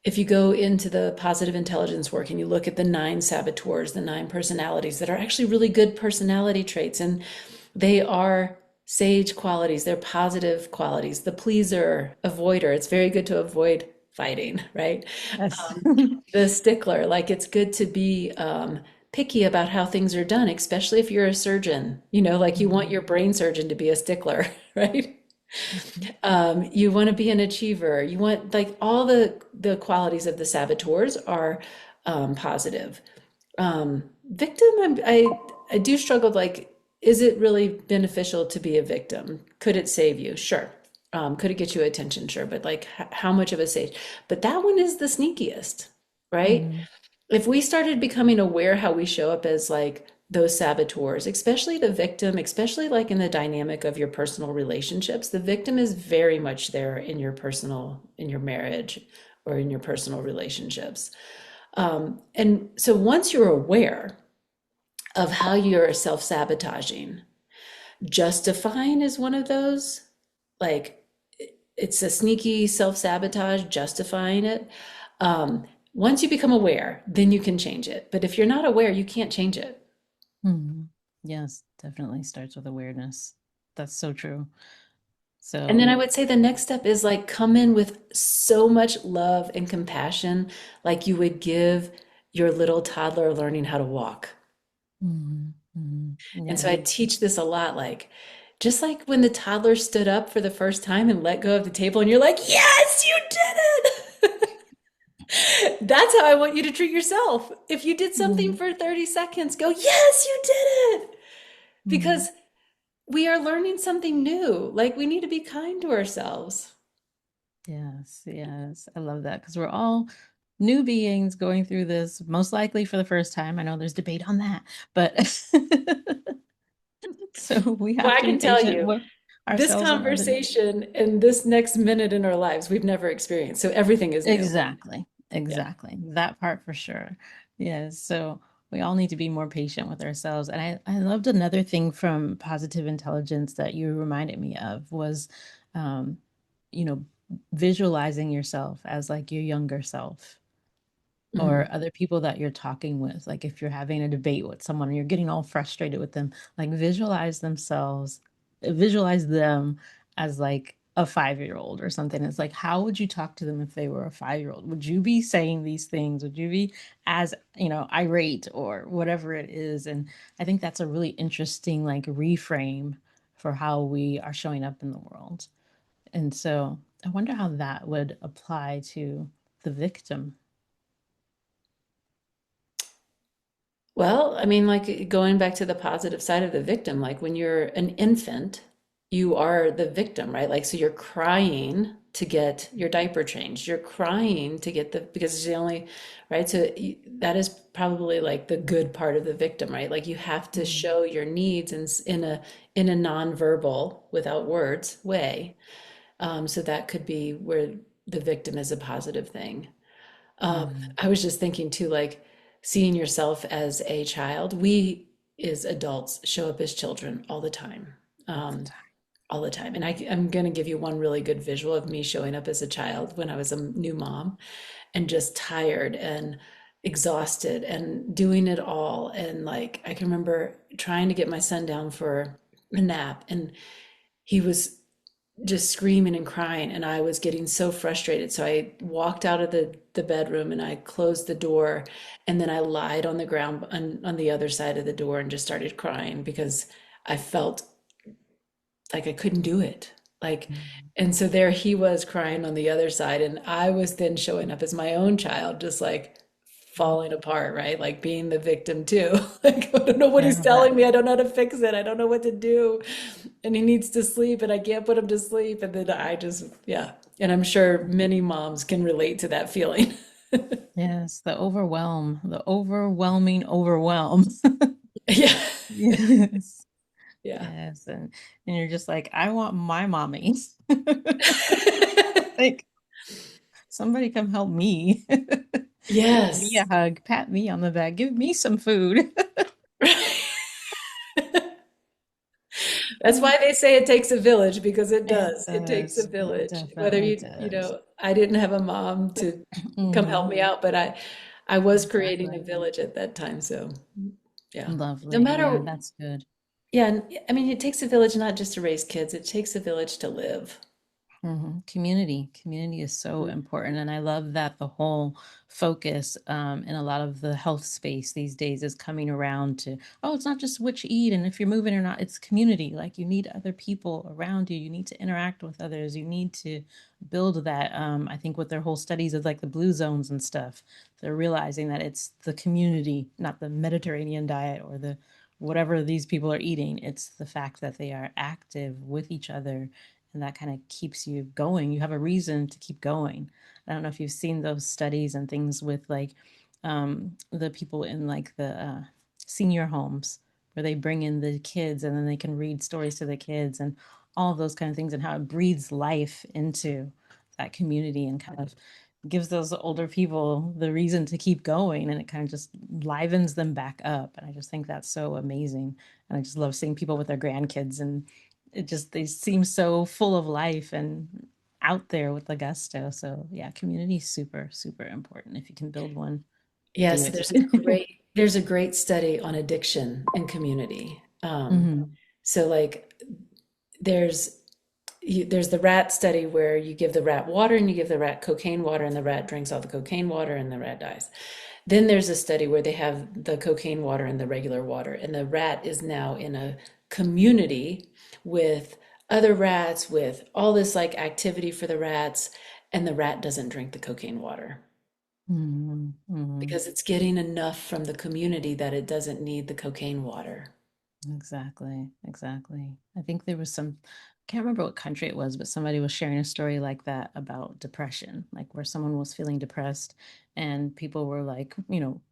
if you go into the positive intelligence work and you look at the 9 saboteurs, the 9 personalities that are actually really good personality traits, and they are sage qualities, they're positive qualities. The pleaser, avoider, it's very good to avoid fighting, right? Yes. The stickler, like it's good to be picky about how things are done, especially if you're a surgeon, like you want Mhm. your brain surgeon to be a stickler, right? Mhm. You want to be an achiever. You want like all the qualities of the saboteurs are positive. Victim, I do struggle. Like, is it really beneficial to be a victim? Could it save you? Sure. Could it get you attention? Sure. But like, how much of a save? But that one is the sneakiest, right? Mhm. If we started becoming aware how we show up as like those saboteurs, especially the victim, especially like in the dynamic of your personal relationships, the victim is very much there in in your marriage or in your personal relationships. And so once you're aware of how you're self-sabotaging, justifying is one of those. Like, it's a sneaky self-sabotage, justifying it. Once you become aware, then you can change it. But if you're not aware, you can't change it. Mhm. Yes, definitely starts with awareness. That's so true. And then So, I would say the next step is like come in with so much love and compassion, like you would give your little toddler learning how to walk. mhm. Mhm. And so I Yes. teach this a lot, like just like when the toddler stood up for the first time and let go of the table, and you're like, yes, you did it. That's how I want you to treat yourself. If you did something Mhm. for 30 seconds, go, yes, you did it. Mhm. Because we are learning something new. Like we need to be kind to ourselves. Yes, yes. I love that because we're all new beings going through this, most likely for the first time. I know there's debate on that, but so we Well, have I to be can tell patient you, with this ourselves and others. conversation and this next minute in our lives, we've never experienced. So everything is new. Exactly. Yeah. Exactly. That part for sure. Yes. So we all need to be more patient with ourselves. And I loved another thing from positive intelligence that you reminded me of was, um, you know, visualizing yourself as like your younger self Mhm. or other people that you're talking with. Like if you're having a debate with someone and you're getting all frustrated with them, like visualize them as like a 5-year-old or something. It's like, how would you talk to them if they were a 5-year-old? Would you be saying these things? Would you be as, irate or whatever it is? And I think that's a really interesting like reframe for how we are showing up in the world. And so I wonder how that would apply to the victim. Well, I mean, like going back to the positive side of the victim, like when you're an infant, you are the victim, right? Like, so you're crying to get your diaper changed. You're crying to get because it's the only, right? So that is probably like the good part of the victim, right? Like you have to Mhm. show your needs in a nonverbal, without words way. So that could be where the victim is a positive thing. Mhm. I was just thinking too, like seeing yourself as a child. We as adults show up as children all the time. All the Um, time. all the time. And I'm going to give you one really good visual of me showing up as a child when I was a new mom and just tired and exhausted and doing it all. And like, I can remember trying to get my son down for a nap, and he was just screaming and crying, and I was getting so frustrated, so I walked out of the bedroom and I closed the door, and then I lied on the ground on the other side of the door and just started crying because I felt like I couldn't do it. Like, Mhm. and so there he was crying on the other side, and I was then showing up as my own child, just like falling apart, right? Like being the victim too. Like, I don't know what Yeah, he's telling me. I don't know how to fix it. I don't know what to do. And he needs to sleep, and I can't put him to sleep. And then I just, yeah. And I'm sure many moms can relate to that feeling. yes, the overwhelming overwhelm. Yeah. Yes. Yeah. Yes. And you're just like, I want my mommy. Like, somebody come help me. Give me a Yes. hug, pat me on the back, give me some food. That's why they say it takes a village, because it It does. It takes a does. It village. Whether definitely does. I didn't have a mom to come help Hmm. me out, but I was creating Exactly. a village at that time. So, yeah. No Lovely. Yeah, matter, that's good. yeah, I mean, it takes a village not just to raise kids, it takes a village to live. Community is so important, and I love that the whole focus in a lot of the health space these days is coming around to, oh, it's not just what you eat and if you're moving or not, it's community. Like you need other people around you, you need to interact with others, you need to build that. I think with their whole studies of like the blue zones and stuff, they're realizing that it's the community, not the Mediterranean diet or the whatever these people are eating. It's the fact that they are active with each other, and that kind of keeps you going. You have a reason to keep going. I don't know if you've seen those studies and things with like the people in like the senior homes where they bring in the kids and then they can read stories to the kids and all of those kind of things, and how it breathes life into that community and kind of gives those older people the reason to keep going, and it kind of just livens them back up. And I just think that's so amazing. And I just love seeing people with their grandkids, and it just they seem so full of life and out there with the gusto. So yeah, community is super, super important. If you can build one, do Yes, it. there's a great study on addiction and community. Hmm. So like there's there's the rat study where you give the rat water and you give the rat cocaine water, and the rat drinks all the cocaine water and the rat dies. Then there's a study where they have the cocaine water and the regular water, and the rat is now in a community with other rats, with all this like activity for the rats, and the rat doesn't drink the cocaine water Mhm, mhm. because it's getting enough from the community that it doesn't need the cocaine water. Exactly, exactly. I think there was some, I can't remember what country it was, but somebody was sharing a story like that about depression, like where someone was feeling depressed and people were like,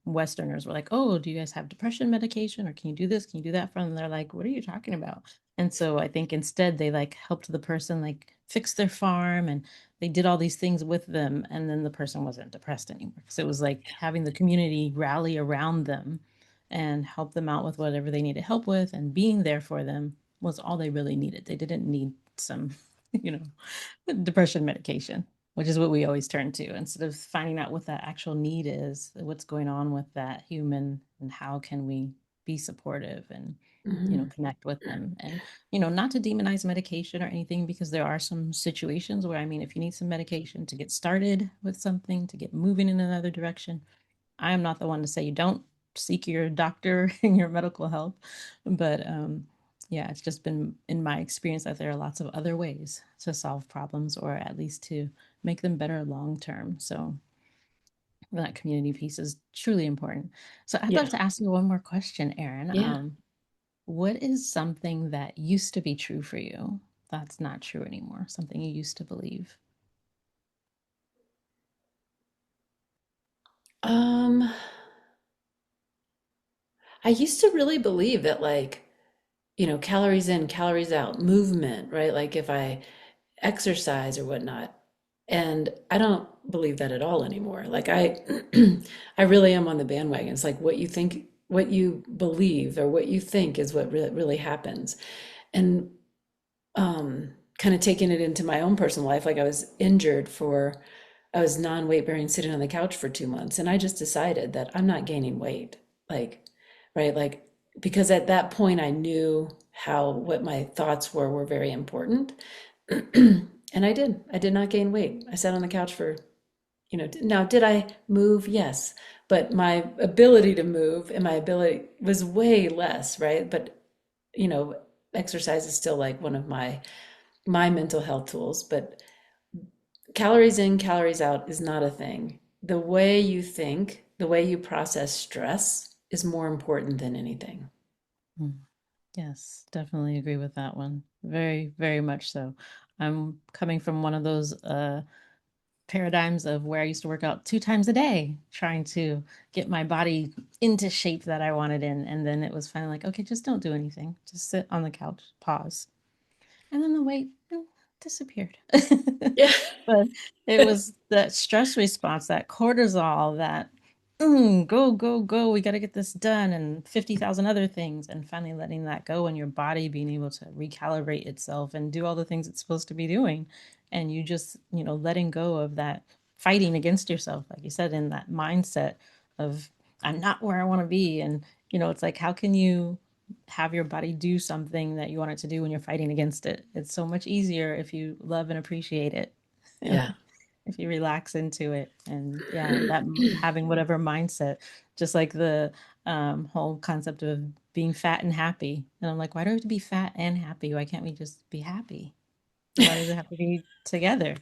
Westerners were like, "Oh, do you guys have depression medication or can you do this? Can you do that for them?" And they're like, "What are you talking about?" And so I think instead they like helped the person like fix their farm and they did all these things with them and then the person wasn't depressed anymore. Because it was like having the community rally around them and help them out with whatever they needed help with and being there for them was all they really needed. They didn't need some, you know, depression medication, which is what we always turn to instead of finding out what that actual need is, what's going on with that human and how can we be supportive and Mhm. connect with them and not to demonize medication or anything because there are some situations where I mean if you need some medication to get started with something to get moving in another direction, I am not the one to say you don't seek your doctor and your medical help, but yeah, it's just been in my experience that there are lots of other ways to solve problems or at least to make them better long term. So that community piece is truly important. So I'd love Yeah. to ask you one more question, Erin. Yeah. What is something that used to be true for you that's not true anymore? Something you used to believe? Um, I used to really believe that like, calories in, calories out, movement, right? Like if I exercise or whatnot. And I don't believe that at all anymore. Like I really am on the bandwagon. It's like what you think, what you believe, or what you think is what really happens. And kind of taking it into my own personal life, like I was non-weight bearing sitting on the couch for 2 months, and I just decided that I'm not gaining weight. Like, right, like because at that point I knew how what my thoughts were very important. And I did not gain weight. I sat on the couch for, now did I move? Yes. But my ability to move and my ability was way less, right? But, you know, exercise is still like one of my mental health tools, but calories in, calories out is not a thing. The way you think, the way you process stress is more important than anything. Mm. Yes, definitely agree with that one. Very, very much so. I'm coming from one of those paradigms of where I used to work out 2 times a day, trying to get my body into shape that I wanted in. And then it was finally like, okay, just don't do anything. Just sit on the couch, pause. And then the weight disappeared. Yeah. But it was that stress response, that cortisol, that go, go, go, we got to get this done, and 50,000 other things. And finally letting that go and your body being able to recalibrate itself and do all the things it's supposed to be doing. And you just, letting go of that fighting against yourself, like you said, in that mindset of, I'm not where I want to be. And, it's like, how can you have your body do something that you want it to do when you're fighting against it? It's so much easier if you love and appreciate it. Yeah. If you relax into it and yeah, that having whatever mindset, just like the whole concept of being fat and happy. And I'm like, why do we have to be fat and happy? Why can't we just be happy? Why does it have to be together?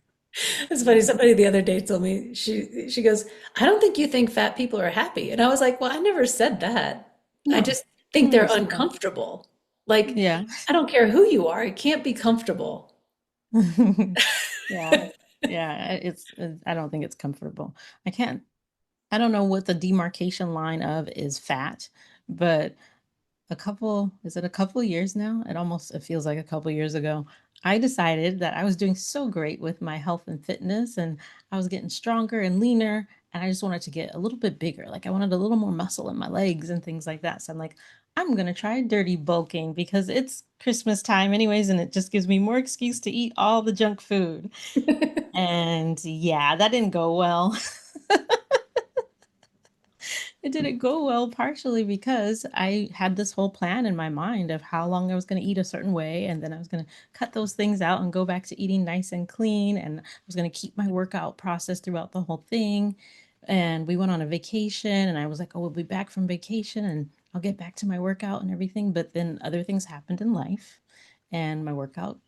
It's funny. Somebody the other day told me she goes, "I don't think you think fat people are happy." And I was like, "Well, I never said that. I No, just think never they're said that. uncomfortable. Like, Yeah. I don't care who you are, it can't be comfortable." Yeah. Yeah. I don't think it's comfortable. I can't, I don't know what the demarcation line of is fat, but is it a couple years now? It feels like a couple years ago. I decided that I was doing so great with my health and fitness and I was getting stronger and leaner and I just wanted to get a little bit bigger. Like I wanted a little more muscle in my legs and things like that. So I'm like, I'm gonna try dirty bulking because it's Christmas time anyways, and it just gives me more excuse to eat all the junk food. And yeah, that didn't go well. It didn't go well, partially because I had this whole plan in my mind of how long I was going to eat a certain way, and then I was going to cut those things out and go back to eating nice and clean, and I was going to keep my workout process throughout the whole thing. And we went on a vacation, and I was like, oh, we'll be back from vacation and I'll get back to my workout and everything. But then other things happened in life, and my workout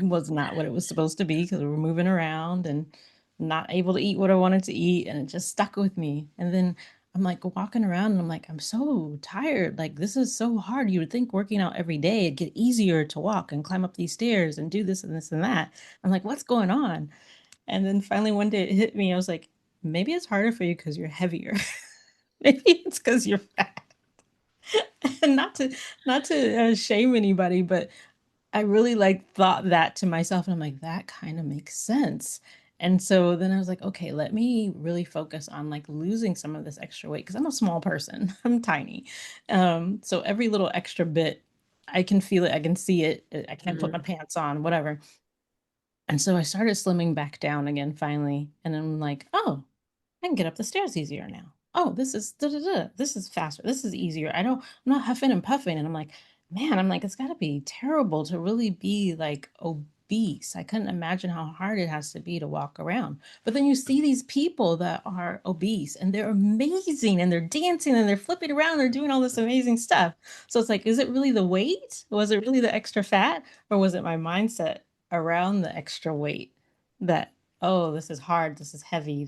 was not what it was supposed to be because we were moving around and not able to eat what I wanted to eat. And it just stuck with me. And then I'm like walking around and I'm like, I'm so tired. Like, this is so hard. You would think working out every day it'd get easier to walk and climb up these stairs and do this and this and that. I'm like, what's going on? And then finally one day it hit me. I was like, maybe it's harder for you because you're heavier. Maybe it's because you're fat. And not to shame anybody, but I really like thought that to myself, and I'm like, that kind of makes sense. And so then I was like, okay, let me really focus on like losing some of this extra weight because I'm a small person. I'm tiny. So every little extra bit, I can feel it, I can see it. I can't put my Mhm. pants on, whatever. And so I started slimming back down again finally. And I'm like, oh, I can get up the stairs easier now. Oh, this is da, da, da. This is faster. This is easier. I'm not huffing and puffing. And I'm like, man, I'm like, it's gotta be terrible to really be like obese. I couldn't imagine how hard it has to be to walk around. But then you see these people that are obese and they're amazing and they're dancing and they're flipping around, they're doing all this amazing stuff. So it's like, is it really the weight? Was it really the extra fat? Or was it my mindset around the extra weight that, oh, this is hard, this is heavy,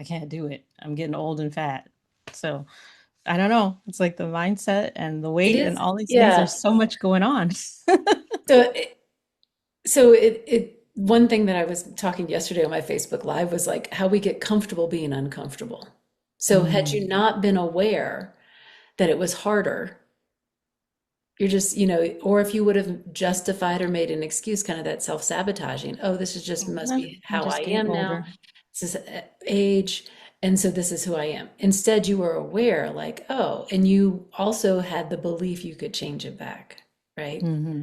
I can't do it. I'm getting old and fat. So I don't know. It's like the mindset and the It weight and is, all these things. yeah. There's so much going on. So it one thing that I was talking yesterday on my Facebook Live was like how we get comfortable being uncomfortable. So had Mm, you not been aware that it was harder, you're just, or if you would have justified or made an excuse, kind of that self-sabotaging, oh, this is just must no, be I'm how I just getting am now. older. This is age, and so this is who I am. Instead, you were aware, like, oh, and you also had the belief you could change it back, right? Hmm.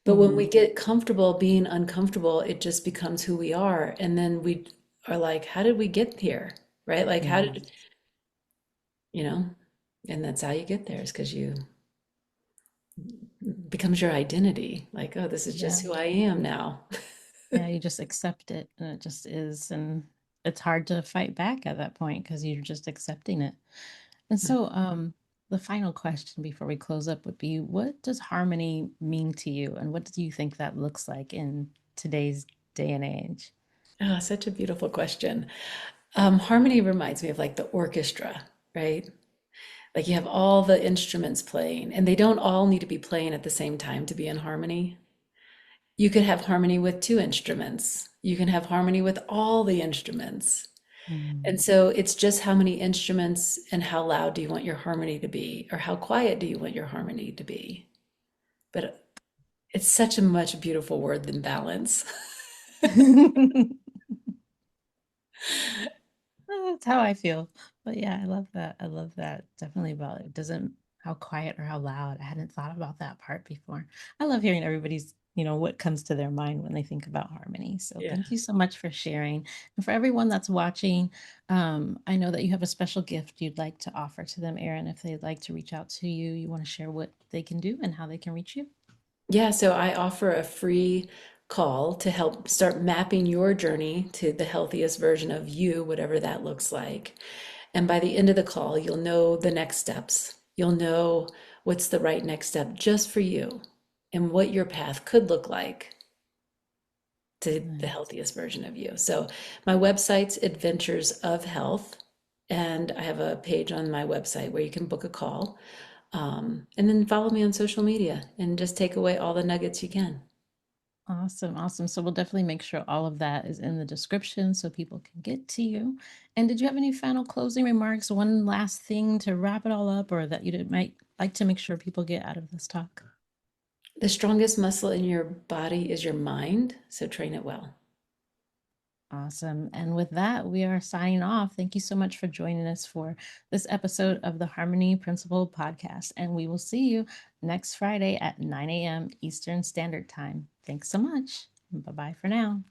But when Hmm. we get comfortable being uncomfortable, it just becomes who we are. And then we are like, how did we get here? Right? Like, how did, Yes. you know, and that's how you get there is because you becomes your identity. Like, oh, this is Yeah. just who I am now. Yeah. You just accept it and it just is. And it's hard to fight back at that point because you're just accepting it. And so, the final question before we close up would be, what does harmony mean to you? And what do you think that looks like in today's day and age? Oh, such a beautiful question. Harmony reminds me of like the orchestra, right? Like you have all the instruments playing, and they don't all need to be playing at the same time to be in harmony. You could have harmony with two instruments. You can have harmony with all the instruments. Mm. And so it's just how many instruments and how loud do you want your harmony to be, or how quiet do you want your harmony to be? But it's such a much beautiful word than balance. That's how I feel. But yeah, I love that. I love that. Definitely about it. Doesn't how quiet or how loud. I hadn't thought about that part before. I love hearing everybody's, what comes to their mind when they think about harmony. So Yeah. thank you so much for sharing. And for everyone that's watching, I know that you have a special gift you'd like to offer to them, Erin. If they'd like to reach out to you, you want to share what they can do and how they can reach you? Yeah, so I offer a free call to help start mapping your journey to the healthiest version of you, whatever that looks like. And by the end of the call, you'll know the next steps. You'll know what's the right next step just for you and what your path could look like to the Nice. healthiest version of you. So my website's Adventures of Health, and I have a page on my website where you can book a call. And then follow me on social media and just take away all the nuggets you can. Awesome, awesome. So we'll definitely make sure all of that is in the description so people can get to you. And did you have any final closing remarks? One last thing to wrap it all up, or that might like to make sure people get out of this talk? The strongest muscle in your body is your mind, so train it well. Awesome. And with that, we are signing off. Thank you so much for joining us for this episode of the Harmony Principle podcast. And we will see you next Friday at 9 a.m. Eastern Standard Time. Thanks so much. Bye bye for now.